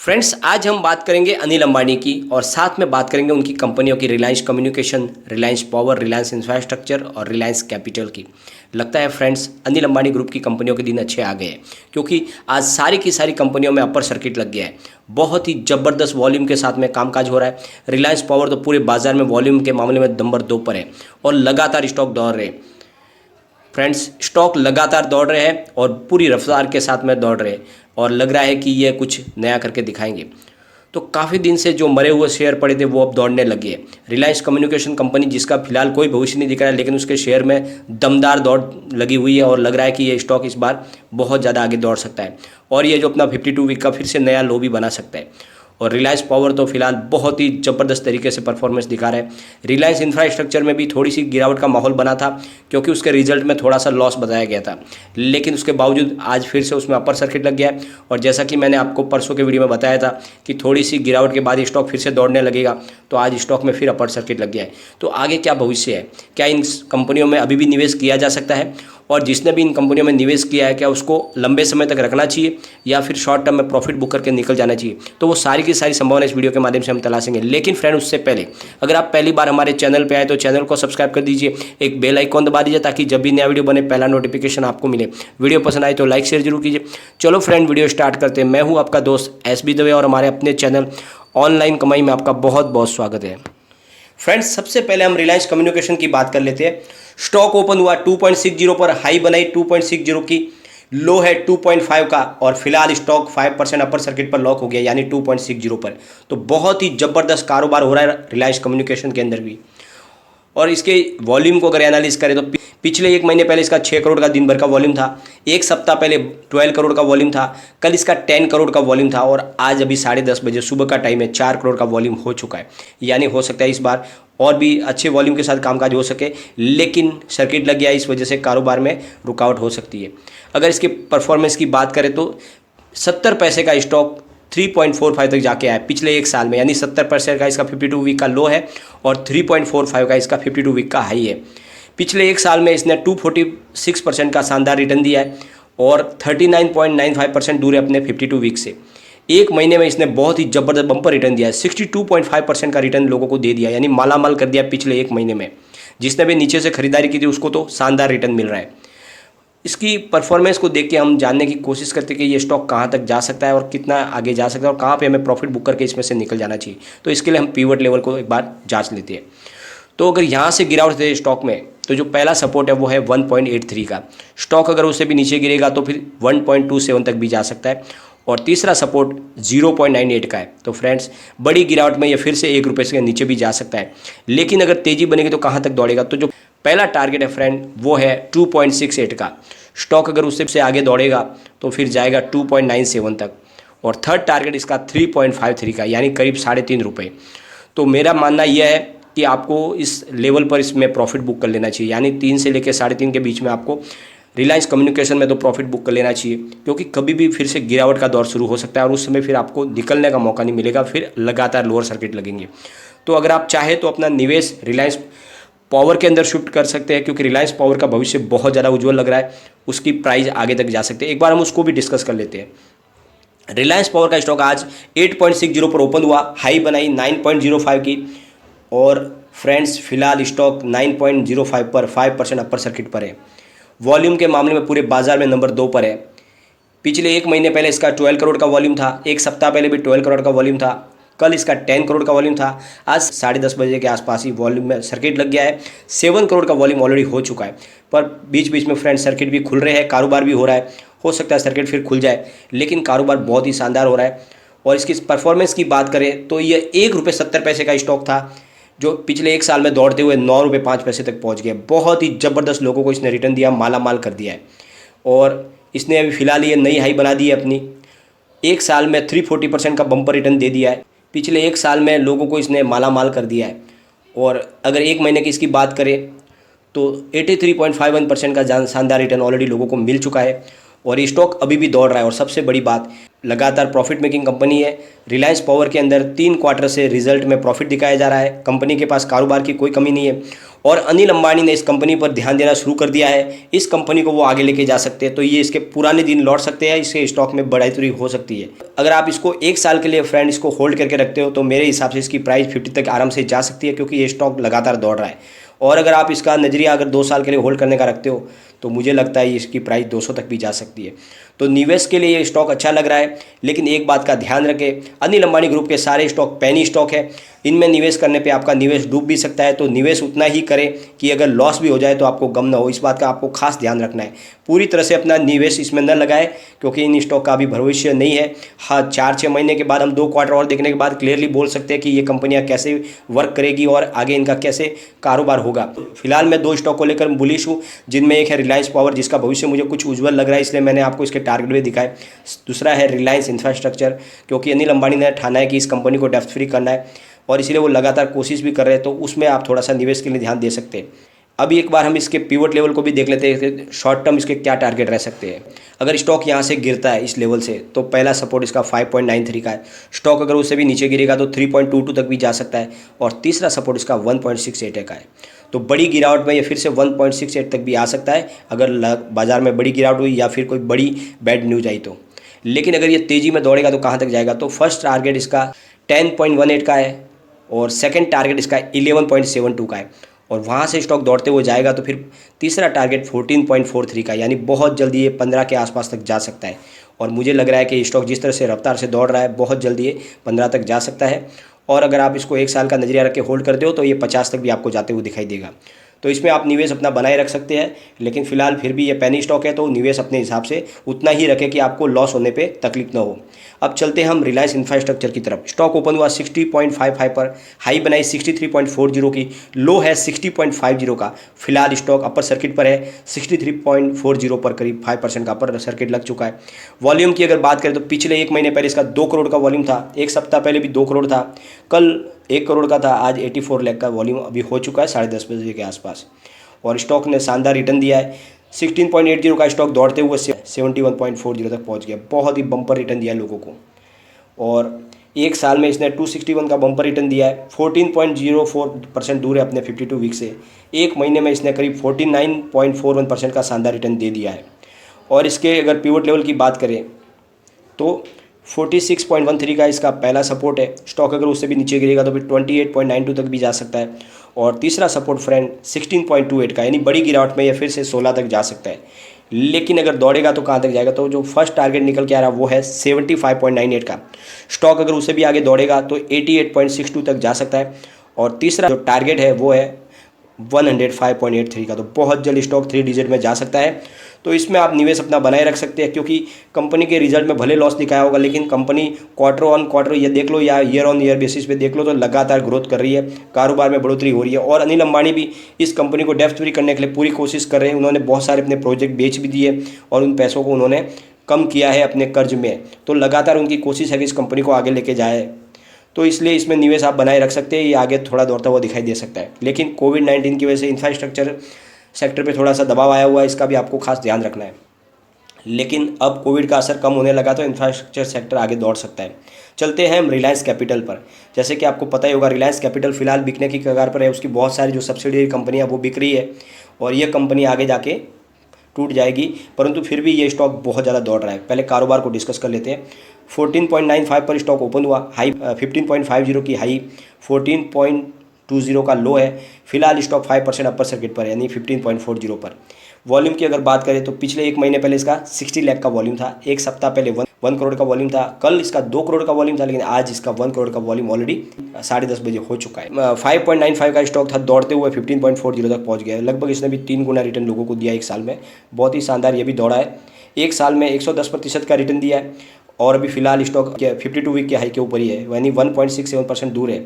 Friends, आज हम बात करेंगे अनिल अंबानी की और साथ में बात करेंगे उनकी कंपनियों की Reliance communication, Reliance power, Reliance infrastructure और रिलायंस कैपिटल की। लगता है फ्रेंड्स अनिल अंबानी ग्रुप की कंपनियों के दिन अच्छे आ गए हैं, क्योंकि आज सारी की सारी कंपनियों में अपर सर्किट लग गया है। बहुत ही ज़बरदस्त वॉल्यूम के साथ में कामकाज हो रहा है। रिलायंस पावर तो पूरे बाजार में वॉल्यूम के मामले में नंबर 2 पर है और लगातार स्टॉक दौड़ रहे हैं। फ्रेंड्स, स्टॉक लगातार दौड़ रहे हैं और पूरी रफ्तार के साथ में दौड़ रहे हैं और लग रहा है कि ये कुछ नया करके दिखाएंगे। तो काफ़ी दिन से जो मरे हुए शेयर पड़े थे वो अब दौड़ने लगे हैं। रिलायंस कम्युनिकेशन कंपनी जिसका फिलहाल कोई भविष्य नहीं दिख रहा है, लेकिन उसके शेयर में दमदार दौड़ लगी हुई है और लग रहा है कि ये स्टॉक इस बार बहुत ज़्यादा आगे दौड़ सकता है और ये जो अपना 52 वीक का फिर से नया लो भी बना सकता है। और रिलायंस पावर तो फिलहाल बहुत ही ज़बरदस्त तरीके से परफॉर्मेंस दिखा रहा है। रिलायंस इंफ्रास्ट्रक्चर में भी थोड़ी सी गिरावट का माहौल बना था, क्योंकि उसके रिजल्ट में थोड़ा सा लॉस बताया गया था, लेकिन उसके बावजूद आज फिर से उसमें अपर सर्किट लग गया है। और जैसा कि मैंने आपको परसों के वीडियो में बताया था कि थोड़ी सी गिरावट के बाद स्टॉक फिर से दौड़ने लगेगा, तो आज स्टॉक में फिर अपर सर्किट लग गया है। तो आगे क्या भविष्य है? क्या इन कंपनियों में अभी भी निवेश किया जा सकता है? और जिसने भी इन कंपनियों में निवेश किया है, क्या उसको लंबे समय तक रखना चाहिए या फिर शॉर्ट टर्म में प्रॉफिट बुक करके निकल जाना चाहिए? तो वो सारी की सारी संभावना इस वीडियो के माध्यम से हम तलाशेंगे। लेकिन फ्रेंड, उससे पहले अगर आप पहली बार हमारे चैनल पे आए तो चैनल को सब्सक्राइब कर दीजिए, एक बेल आइकॉन दबा दीजिए ताकि जब भी नया वीडियो बने पहला नोटिफिकेशन आपको मिले। वीडियो पसंद आए तो लाइक शेयर जरूर कीजिए। चलो फ्रेंड, वीडियो स्टार्ट करते हैं। मैं हूँ आपका दोस्त SB दवे और हमारे अपने चैनल ऑनलाइन कमाई में आपका बहुत बहुत स्वागत है। फ्रेंड्स, सबसे पहले हम रिलायंस कम्युनिकेशन की बात कर लेते हैं। स्टॉक ओपन हुआ 2.60 पर, हाई बनाई 2.60 की, लो है 2.5 का और फिलहाल स्टॉक 5% अपर सर्किट पर लॉक हो गया, यानी 2.60 पर। तो बहुत ही ज़बरदस्त कारोबार हो रहा है रिलायंस कम्युनिकेशन के अंदर भी। और इसके वॉल्यूम को अगर एनालिस करें तो पिछले एक महीने पहले इसका 6 करोड़ का दिन भर का वॉल्यूम था, एक सप्ताह पहले 12 करोड़ का वॉल्यूम था, कल इसका 10 करोड़ का वॉल्यूम था और आज अभी 10:30 बजे सुबह का टाइम है, 4 करोड़ का वॉल्यूम हो चुका है। यानी हो सकता है इस बार और भी अच्छे वॉल्यूम के साथ कामकाज हो सके, लेकिन सर्किट लग गया है, इस वजह से कारोबार में रुकावट हो सकती है। अगर इसके परफॉर्मेंस की बात करें तो 70 पैसे का स्टॉक 3.45 तक जाके आया पिछले एक साल में, यानी 70% का इसका 52 वीक का लो है और 3.45 का इसका 52 वीक का हाई है। पिछले एक साल में इसने 246% का शानदार रिटर्न दिया है और 39.95% दूर है अपने 52 वीक से। एक महीने में इसने बहुत ही ज़बरदस्त बम्पर रिटर्न दिया है, 62.5% का रिटर्न लोगों को दे दिया, यानी मालामाल कर दिया पिछले एक महीने में। जिसने भी नीचे से खरीदारी की थी उसको तो शानदार रिटर्न मिल रहा है। इसकी परफॉर्मेंस को देख के हम जानने की कोशिश करते हैं कि ये स्टॉक कहाँ तक जा सकता है और कितना आगे जा सकता है और कहाँ पे हमें प्रॉफिट बुक करके इसमें से निकल जाना चाहिए। तो इसके लिए हम पीवट लेवल को एक बार जांच लेते हैं। तो अगर यहाँ से गिरावट है स्टॉक में, तो जो पहला सपोर्ट है वो है 1.83 का। स्टॉक अगर उससे भी नीचे गिरेगा तो फिर 1.27 तक भी जा सकता है और तीसरा सपोर्ट 0.98 का है। तो फ्रेंड्स, बड़ी गिरावट में ये फिर से ₹1 से नीचे भी जा सकता है, लेकिन अगर तेज़ी बनेगी तो कहाँ तक दौड़ेगा? तो जो पहला टारगेट है फ्रेंड वो है 2.68 का। स्टॉक अगर उससे से आगे दौड़ेगा तो फिर जाएगा 2.97 तक और थर्ड टारगेट इसका 3.53 का, यानी करीब ₹3.5। तो मेरा मानना यह है कि आपको इस लेवल पर इसमें प्रॉफिट बुक कर लेना चाहिए, यानी 3 से लेकर 3.5 के बीच में आपको रिलायंस कम्युनिकेशन में तो प्रॉफिट बुक कर लेना चाहिए, क्योंकि कभी भी फिर से गिरावट का दौर शुरू हो सकता है और उस समय फिर आपको निकलने का मौका नहीं मिलेगा, फिर लगातार लोअर सर्किट लगेंगे। तो अगर आप चाहें तो अपना निवेश रिलायंस पावर के अंदर शिफ्ट कर सकते हैं, क्योंकि रिलायंस पावर का भविष्य बहुत ज़्यादा उज्जवल लग रहा है, उसकी प्राइस आगे तक जा सकते हैं। एक बार हम उसको भी डिस्कस कर लेते हैं। रिलायंस पावर का स्टॉक आज 8.60 पर ओपन हुआ, हाई बनाई 9.05 की और फ्रेंड्स फिलहाल स्टॉक 9.05 पर 5% अपर सर्किट पर है। वॉल्यूम के मामले में पूरे बाजार में नंबर 2 पर है। पिछले एक महीने पहले इसका 12 करोड़ का वॉल्यूम था, एक सप्ताह पहले भी 12 करोड़ का वॉल्यूम था, कल इसका 10 करोड़ का वॉल्यूम था। आज 10:30 बजे के आसपास ही वॉल्यूम में सर्किट लग गया है। 7 करोड़ का वॉल्यूम ऑलरेडी हो चुका है, पर बीच बीच में फ्रेंड्स सर्किट भी खुल रहे हैं, कारोबार भी हो रहा है। हो सकता है सर्किट फिर खुल जाए, लेकिन कारोबार बहुत ही शानदार हो रहा है। और इसकी परफॉर्मेंस की बात करें तो ये ₹1.70 का स्टॉक था, जो पिछले एक साल में दौड़ते हुए ₹9.05 तक पहुंच गया। बहुत ही ज़बरदस्त लोगों को इसने रिटर्न दिया, माला माल कर दिया है और इसने अभी फ़िलहाल ये नई हाई बना दी है अपनी। एक साल में 340% का बम्पर रिटर्न दे दिया है। पिछले एक साल में लोगों को इसने माला माल कर दिया है। और अगर एक महीने की इसकी बात करें तो 83.51% का शानदार रिटर्न ऑलरेडी लोगों को मिल चुका है और ये स्टॉक अभी भी दौड़ रहा है। और सबसे बड़ी बात, लगातार प्रॉफिट मेकिंग कंपनी है। रिलायंस पावर के अंदर 3 क्वार्टर से रिजल्ट में प्रॉफिट दिखाया जा रहा है। कंपनी के पास कारोबार की कोई कमी नहीं है और अनिल अंबानी ने इस कंपनी पर ध्यान देना शुरू कर दिया है। इस कंपनी को वो आगे लेके जा सकते हैं, तो ये इसके पुराने दिन लौट सकते हैं, इसके स्टॉक में बढ़ोतरी हो सकती है। अगर आप इसको 1 साल के लिए फ्रेंड इसको होल्ड करके रखते हो तो मेरे हिसाब से इसकी प्राइस 50 तक आराम से जा सकती है, क्योंकि ये स्टॉक लगातार दौड़ रहा है। और अगर आप इसका नज़रिया अगर 2 साल के लिए होल्ड करने का रखते हो तो मुझे लगता है इसकी प्राइस 200 तक भी जा सकती है। तो निवेश के लिए ये स्टॉक अच्छा लग रहा है, लेकिन एक बात का ध्यान रखें, अनिल अंबानी ग्रुप के सारे स्टॉक पेनी स्टॉक है। इनमें निवेश करने पे आपका निवेश डूब भी सकता है, तो निवेश उतना ही करें कि अगर लॉस भी हो जाए तो आपको गम ना हो। इस बात का आपको खास ध्यान रखना है। पूरी तरह से अपना निवेश इसमें न लगाए, क्योंकि इन स्टॉक का अभी भविष्य नहीं है। हाँ, 4-6 महीने के बाद हम 2 क्वार्टर और देखने के बाद क्लियरली बोल सकते हैं कि ये कंपनियां कैसे वर्क करेगी और आगे इनका कैसे कारोबार होगा। फिलहाल मैं 2 स्टॉक को लेकर बुलिश हूँ, जिनमें एक है रिलायंस पावर, जिसका भविष्य मुझे कुछ उज्जवल लग रहा है, इसलिए मैंने आपको इसके टारगेट भी दिखाए। दूसरा है रिलायंस इंफ्रास्ट्रक्चर, क्योंकि अनिल अंबानी ने ठाना है कि इस कंपनी को डेब्ट फ्री करना है और इसीलिए वो लगातार कोशिश भी कर रहे हैं, तो उसमें आप थोड़ा सा निवेश के लिए ध्यान दे सकते हैं। अभी एक बार हम इसके पिवट लेवल को भी देख लेते हैं कि शॉर्ट टर्म इसके क्या टारगेट रह सकते हैं। अगर स्टॉक यहाँ से गिरता है इस लेवल से तो पहला सपोर्ट इसका 5.93 का है। स्टॉक अगर उससे भी नीचे गिरेगा तो 3.22 तक भी जा सकता है और तीसरा सपोर्ट इसका 1.68 का है। तो बड़ी गिरावट में ये फिर से 1.68 तक भी आ सकता है अगर बाजार में बड़ी गिरावट हुई या फिर कोई बड़ी बैड न्यूज आई तो। लेकिन अगर ये तेज़ी में दौड़ेगा तो कहाँ तक जाएगा, तो फर्स्ट टारगेट इसका 10.18 का है और सेकंड टारगेट इसका 11.72 का है और वहाँ से स्टॉक दौड़ते हुए जाएगा तो फिर तीसरा टारगेट 14.43 का, यानी बहुत जल्दी ये 15 के आसपास तक जा सकता है। और मुझे लग रहा है कि स्टॉक जिस तरह से रफ्तार से दौड़ रहा है बहुत जल्दी ये 15 तक जा सकता है। और अगर आप इसको 1 साल का नजरिया रख के होल्ड करते हो तो ये 50 तक भी आपको जाते हुए दिखाई देगा। तो इसमें आप निवेश अपना बनाए रख सकते हैं, लेकिन फिलहाल फिर भी ये पेनी स्टॉक है तो निवेश अपने हिसाब से उतना ही रखें कि आपको लॉस होने पे तकलीफ ना हो। अब चलते हैं हम रिलायंस इंफ्रास्ट्रक्चर की तरफ। स्टॉक ओपन हुआ 60.55 पर, हाई बनाई 63.40 की, लो है 60.50 का। फिलहाल स्टॉक अपर सर्किट पर है 63.40 पर, करीब 5% का अपर सर्किट लग चुका है। वॉल्यूम की अगर बात करें तो पिछले 1 महीने पहले इसका 2 करोड़ का वॉल्यूम था, 1 सप्ताह पहले भी 2 करोड़ था, कल 1 करोड़ का था, आज 84 लाख का वॉल्यूम अभी हो चुका है 10:30 बजे के आसपास। और स्टॉक ने शानदार रिटर्न दिया है। 16.80 का स्टॉक दौड़ते हुए 71.40 तक पहुंच गया। बहुत ही बम्पर रिटर्न दिया लोगों को और 1 साल में इसने 261 का बम्पर रिटर्न दिया है। 14.04% दूर है अपने 52 वीक से। 1 महीने में इसने करीब 49.41% का शानदार रिटर्न दे दिया है। और इसके अगर पिवट लेवल की बात करें तो 46.13 का इसका पहला सपोर्ट है। स्टॉक अगर उससे भी नीचे गिरेगा तो फिर 28.92 तक भी जा सकता है और तीसरा सपोर्ट फ्रेंड 16.28 का, यानी बड़ी गिरावट में ये फिर से 16 तक जा सकता है। लेकिन अगर दौड़ेगा तो कहाँ तक जाएगा, तो जो फर्स्ट टारगेट निकल के आ रहा है वो है 75.98 का। स्टॉक अगर उससे भी आगे दौड़ेगा तो 88.62 तक जा सकता है और तीसरा जो टारगेट है वो है 105.83 का। तो बहुत जल्द स्टॉक 3 डिजिट में जा सकता है। तो इसमें आप निवेश अपना बनाए रख सकते हैं, क्योंकि कंपनी के रिजल्ट में भले लॉस दिखाया होगा लेकिन कंपनी क्वार्टर ऑन क्वार्टर ये देख लो या ईयर ऑन ईयर बेसिस पे देख लो तो लगातार ग्रोथ कर रही है, कारोबार में बढ़ोतरी हो रही है। और अनिल अंबानी भी इस कंपनी को डेब्ट फ्री करने के लिए पूरी कोशिश कर रहे हैं। उन्होंने बहुत सारे अपने प्रोजेक्ट बेच भी दिए और उन पैसों को उन्होंने कम किया है अपने कर्ज में। तो लगातार उनकी कोशिश है कि इस कंपनी को आगे लेके जाए, तो इसलिए इसमें निवेश आप बनाए रख सकते हैं। ये आगे थोड़ा दौड़ता हुआ दिखाई दे सकता है, लेकिन कोविड-19 की वजह से इंफ्रास्ट्रक्चर सेक्टर पे थोड़ा सा दबाव आया हुआ है, इसका भी आपको खास ध्यान रखना है। लेकिन अब कोविड का असर कम होने लगा तो इंफ्रास्ट्रक्चर सेक्टर आगे दौड़ सकता है। चलते हैं हम रिलायंस कैपिटल पर। जैसे कि आपको पता ही होगा रिलायंस कैपिटल फिलहाल बिकने की कगार पर है। उसकी बहुत सारी जो सब्सिडियरी कंपनियां वो बिक रही है और ये कंपनी आगे जाके टूट जाएगी, परंतु फिर भी ये स्टॉक बहुत ज़्यादा दौड़ रहा है। पहले कारोबार को डिस्कस कर लेते हैं। 14.95 पर स्टॉक ओपन हुआ, हाई 15.50 की हाई, 14.20 का लो है। फिलहाल स्टॉक 5% अपर सर्किट पर है, यानी 15.40 पर। वॉल्यूम की अगर बात करें तो पिछले 1 महीने पहले इसका 60 लाख का वॉल्यूम था, 1 सप्ताह पहले 1 करोड़ का वॉल्यूम था, कल इसका 2 करोड़ का वॉल्यूम था, लेकिन आज इसका 1 करोड़ का वॉल्यूम ऑलरेडी 10:30 बजे हो चुका है। 5.95 का स्टॉक था, दौड़ते हुए 15.40 तक पहुंच गया है। लगभग इसने भी 3 गुना रिटर्न लोगों को दिया 1 साल में। बहुत ही शानदार ये भी दौड़ा है। 1 साल में 110% का रिटर्न दिया है और अभी फिलहाल स्टॉक 52 वीक के हाई के ऊपर ही है, यानी 1.67% दूर है।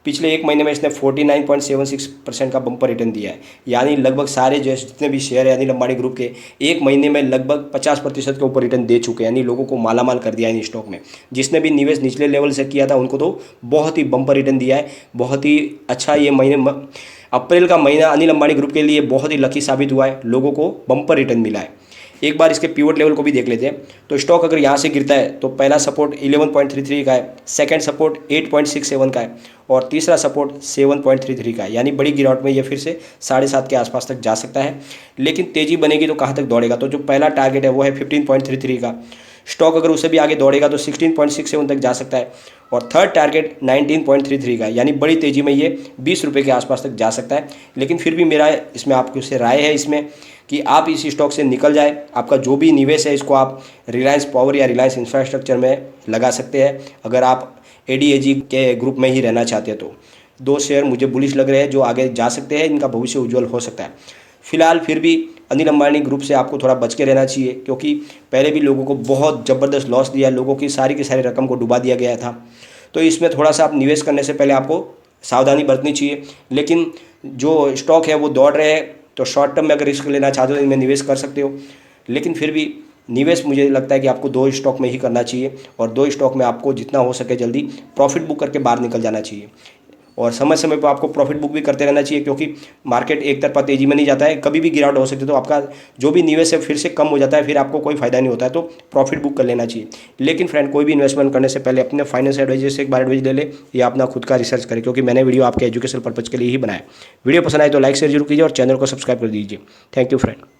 पिछले 1 महीने में इसने 49.76% का बम्पर रिटर्न दिया है, यानी लगभग सारे जो जितने भी शेयर है अनिल अंबानी ग्रुप के 1 महीने में लगभग 50% के ऊपर रिटर्न दे चुके हैं, यानी लोगों को मालामाल कर दिया है इन स्टॉक में। जिसने भी निवेश निचले लेवल से किया था उनको तो बहुत ही बम्पर रिटर्न दिया है। बहुत ही अच्छा ये महीने अप्रैल का महीना अनिल अंबानी ग्रुप के लिए बहुत ही लकी साबित हुआ है, लोगों को बम्पर रिटर्न मिला है। एक बार इसके पिवट लेवल को भी देख लेते हैं। तो स्टॉक अगर यहाँ से गिरता है तो पहला सपोर्ट 11.33 का है, सेकंड सपोर्ट 8.67 का है और तीसरा सपोर्ट 7.33 का है। यानी बड़ी गिरावट में ये फिर से 7.5 के आसपास तक जा सकता है। लेकिन तेज़ी बनेगी तो कहाँ तक दौड़ेगा, तो जो पहला टारगेट है वो है 15.33 का। स्टॉक अगर उससे भी आगे दौड़ेगा तो 16.67 तक जा सकता है और थर्ड टारगेट 19.33 का है। यानी बड़ी तेज़ी में ये 20 रुपये के आसपास तक जा सकता है। लेकिन फिर भी मेरा इसमें आपकी उससे राय है इसमें कि आप इस स्टॉक से निकल जाए। आपका जो भी निवेश है इसको आप रिलायंस पावर या रिलायंस इंफ्रास्ट्रक्चर में लगा सकते हैं, अगर आप एडीएजी के ग्रुप में ही रहना चाहते हैं तो। दो शेयर मुझे बुलिश लग रहे हैं जो आगे जा सकते हैं, इनका भविष्य उज्जवल हो सकता है। फिलहाल फिर भी अनिल अंबानी ग्रुप से आपको थोड़ा बच के रहना चाहिए, क्योंकि पहले भी लोगों को बहुत ज़बरदस्त लॉस दिया, लोगों की सारी रकम को डुबा दिया गया था। तो इसमें थोड़ा सा आप निवेश करने से पहले आपको सावधानी बरतनी चाहिए। लेकिन जो स्टॉक है वो दौड़ रहे हैं, तो शॉर्ट टर्म में अगर रिस्क लेना चाहते हो तो इनमें निवेश कर सकते हो। लेकिन फिर भी निवेश मुझे लगता है कि आपको 2 स्टॉक में ही करना चाहिए और 2 स्टॉक में आपको जितना हो सके जल्दी प्रॉफिट बुक करके बाहर निकल जाना चाहिए। और समय समय पर आपको प्रॉफिट बुक भी करते रहना चाहिए, क्योंकि मार्केट एक तरफा तेज़ी में नहीं जाता है, कभी भी गिरावट हो सकती है। तो आपका जो भी निवेश है फिर से कम हो जाता है, फिर आपको कोई फायदा नहीं होता है, तो प्रॉफिट बुक कर लेना चाहिए। लेकिन फ्रेंड, कोई भी इन्वेस्टमेंट करने से पहले अपने फाइनेंस एडवाइजर से एक बार एडवाइस ले ले या अपना खुद का रिसर्च करें, क्योंकि मैंने वीडियो आपके एजुकेशन पर्पज़ के लिए ही बनाया। वीडियो पसंद आए तो लाइक शेयर जरूर कीजिए और चैनल को सब्सक्राइब कर दीजिए। Thank you friend.